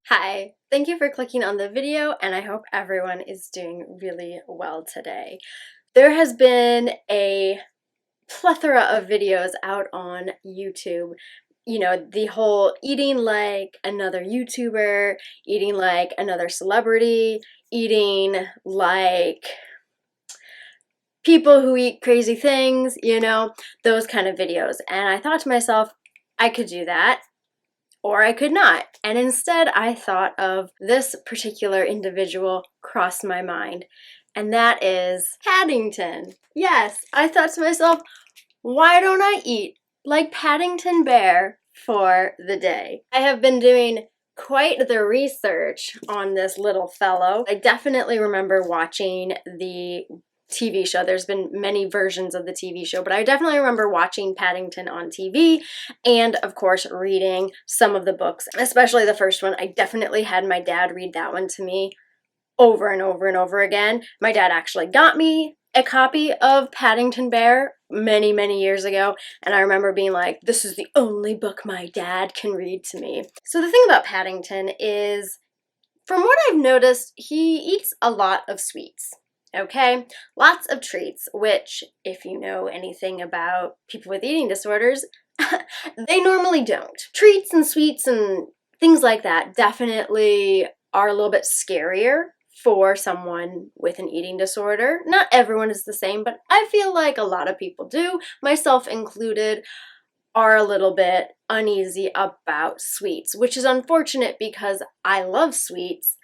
Hi, thank you for clicking on the video, and I hope everyone is doing really well today. There has been a plethora of videos out on YouTube. You know, the whole eating like another YouTuber, eating like another celebrity, eating like people who eat crazy things, you know, those kind of videos. And I thought to myself, I could do that. Or I could not. And instead, I thought of this particular individual crossed my mind, and that is Paddington. Yes, I thought to myself, why don't I eat like Paddington Bear for the day? I have been doing quite the research on this little fellow. I definitely remember watching the TV show. There's been many versions of the TV show, but I definitely remember watching Paddington on TV and, of course, reading some of the books, especially the first one. I definitely had my dad read that one to me over and over and over again. My dad actually got me a copy of Paddington Bear many, many years ago, and I remember being like, this is the only book my dad can read to me. So the thing about Paddington is, from what I've noticed, he eats a lot of sweets. Okay, lots of treats, which, if you know anything about people with eating disorders, they normally don't. Treats and sweets and things like that definitely are a little bit scarier for someone with an eating disorder. Not everyone is the same, but I feel like a lot of people do, myself included, are a little bit uneasy about sweets, which is unfortunate because I love sweets.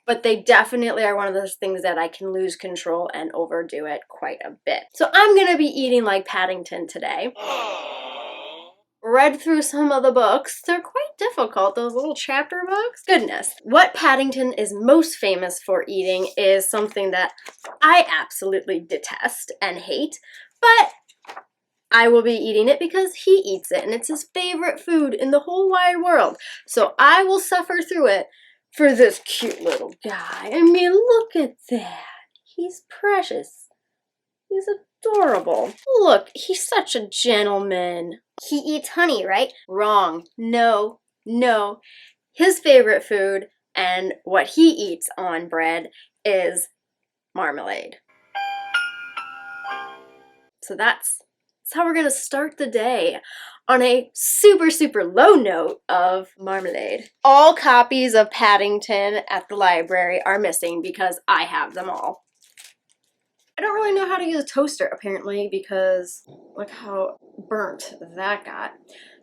But they definitely are one of those things that I can lose control and overdo it quite a bit. So I'm gonna be eating like Paddington today. Read through some of the books. They're quite difficult, those little chapter books. Goodness. What Paddington is most famous for eating is something that I absolutely detest and hate, but I will be eating it because he eats it and it's his favorite food in the whole wide world. So I will suffer through it for this cute little guy. I mean, look at that. He's precious. He's adorable. Look, he's such a gentleman. He eats honey, right? Wrong. No, no. His favorite food and what he eats on bread is marmalade. So that's how we're gonna start the day, on a super, super low note of marmalade. All copies of Paddington at the library are missing because I have them all. I don't really know how to use a toaster, apparently, because look how burnt that got.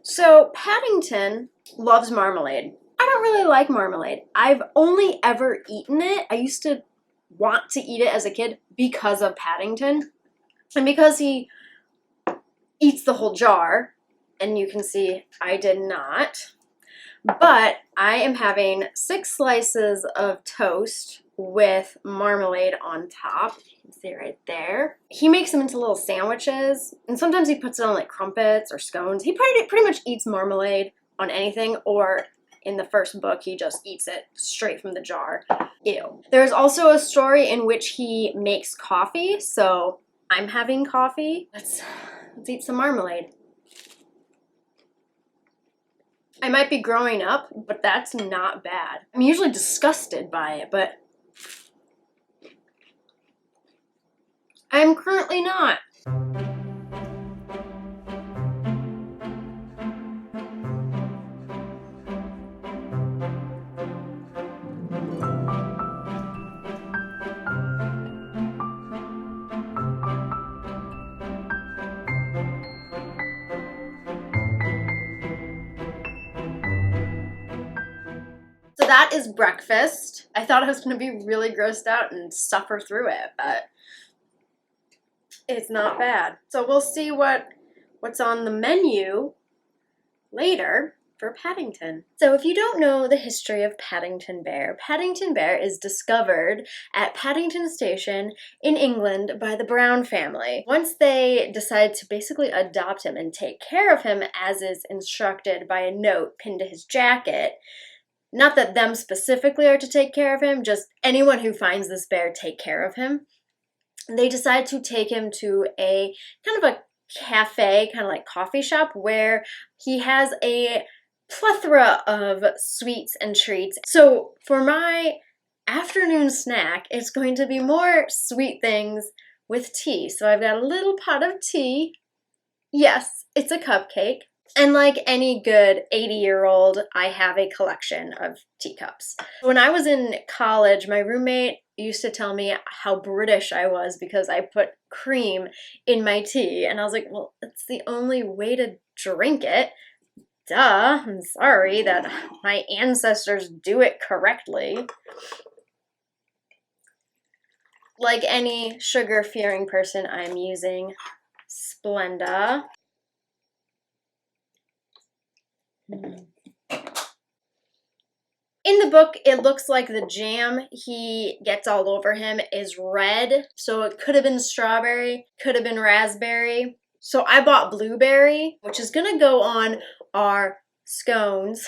So Paddington loves marmalade. I don't really like marmalade. I've only ever eaten it. I used to want to eat it as a kid because of Paddington, and because he eats the whole jar, and you can see I did not. But I am having 6 slices of toast with marmalade on top. You can see right there. He makes them into little sandwiches, and sometimes he puts it on like crumpets or scones. He pretty much eats marmalade on anything, or in the first book, he just eats it straight from the jar. Ew. There's also a story in which he makes coffee, so I'm having coffee. Let's eat some marmalade. I might be growing up, but that's not bad. I'm usually disgusted by it, but I'm currently not. So that is breakfast. I thought I was going to be really grossed out and suffer through it, but it's not bad. So we'll see what's on the menu later for Paddington. So if you don't know the history of Paddington Bear is discovered at Paddington Station in England by the Brown family. Once they decide to basically adopt him and take care of him as is instructed by a note pinned to his jacket, not that them specifically are to take care of him, just anyone who finds this bear take care of him. They decide to take him to a kind of a cafe, kind of like coffee shop, where he has a plethora of sweets and treats. So for my afternoon snack, it's going to be more sweet things with tea. So I've got a little pot of tea. Yes, it's a cupcake. And like any good 80-year-old, I have a collection of teacups. When I was in college, my roommate used to tell me how British I was because I put cream in my tea. And I was like, well, it's the only way to drink it. Duh, I'm sorry that my ancestors do it correctly. Like any sugar-fearing person, I'm using Splenda. In the book, it looks like the jam he gets all over him is red. So it could have been strawberry, could have been raspberry. So I bought blueberry, which is gonna go on our scones,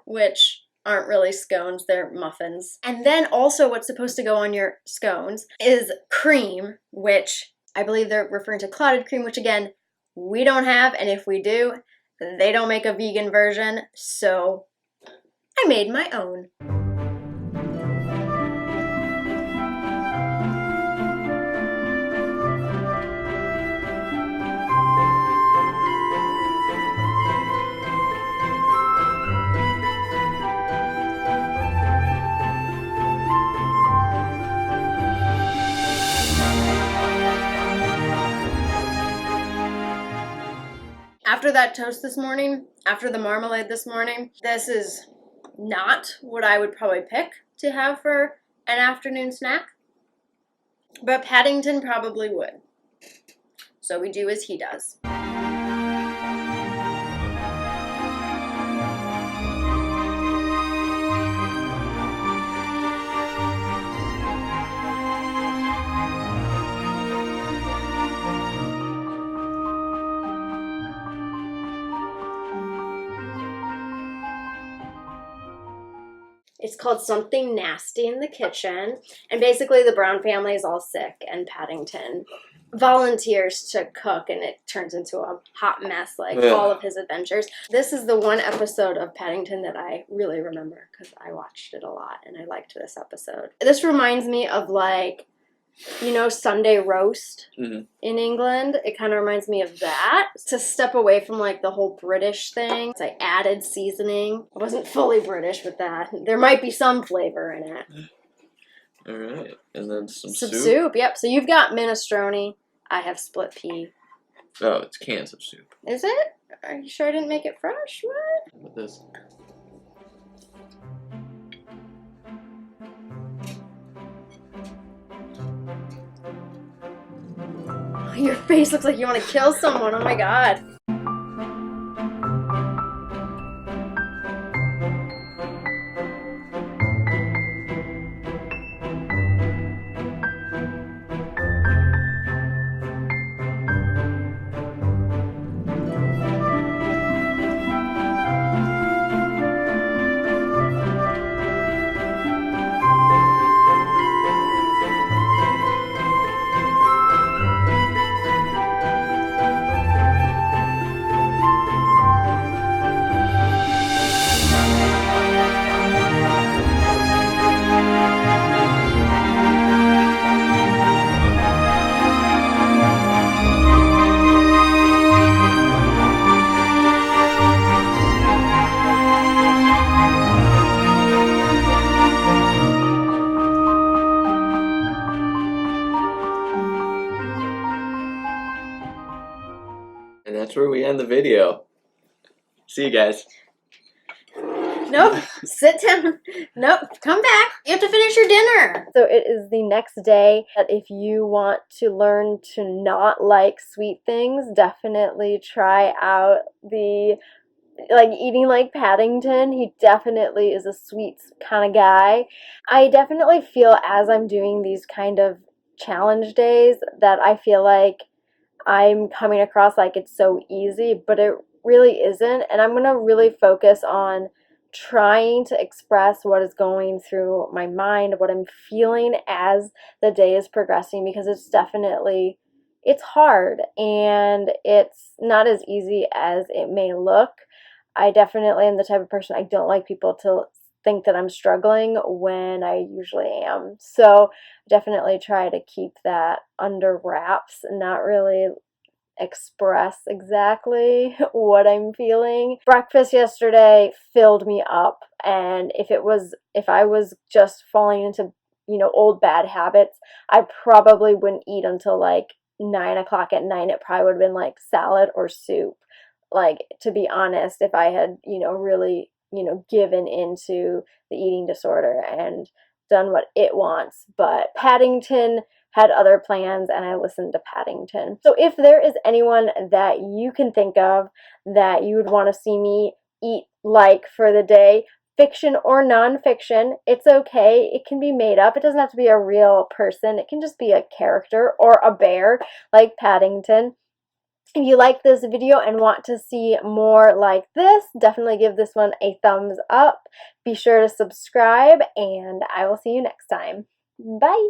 which aren't really scones, they're muffins. And then also what's supposed to go on your scones is cream, which I believe they're referring to clotted cream, which again, we don't have, and if we do, they don't make a vegan version, so I made my own. After that toast this morning, after the marmalade this morning, this is not what I would probably pick to have for an afternoon snack, but Paddington probably would. So we do as he does. It's called Something Nasty in the Kitchen. And basically the Brown family is all sick and Paddington volunteers to cook and it turns into a hot mess like all of his adventures. This is the one episode of Paddington that I really remember because I watched it a lot and I liked this episode. This reminds me of like, you know, Sunday roast in England. It kind of reminds me of that. To step away from like the whole British thing, I added seasoning. I wasn't fully British with that. There might be some flavor in it. All right, and then some soup. Yep. So you've got minestrone. I have split pea. Oh, it's cans of soup. Is it? Are you sure I didn't make it fresh? What? With this. Your face looks like you want to kill someone. Oh my god. And that's where we end the video. See you guys. Nope. Sit down. Nope. Come back. You have to finish your dinner. So it is the next day that if you want to learn to not like sweet things, definitely try out the eating like Paddington. He definitely is a sweets kind of guy. I definitely feel as I'm doing these kind of challenge days that I feel like I'm coming across like it's so easy, but it really isn't. And I'm going to really focus on trying to express what is going through my mind, what I'm feeling as the day is progressing, because it's definitely it's hard and it's not as easy as it may look. I definitely am the type of person, I don't like people to think that I'm struggling when I usually am. So definitely try to keep that under wraps and not really express exactly what I'm feeling. Breakfast yesterday filled me up, and if I was just falling into, old bad habits, I probably wouldn't eat until like 9 o'clock at night. It probably would have been like salad or soup. Like, to be honest, if I had, really, given into the eating disorder and done what it wants. But Paddington had other plans, and I listened to Paddington. So if there is anyone that you can think of that you would want to see me eat like for the day, fiction or nonfiction, it's okay. It can be made up. It doesn't have to be a real person. It can just be a character or a bear like Paddington. If you like this video and want to see more like this, definitely give this one a thumbs up. Be sure to subscribe, and I will see you next time. Bye!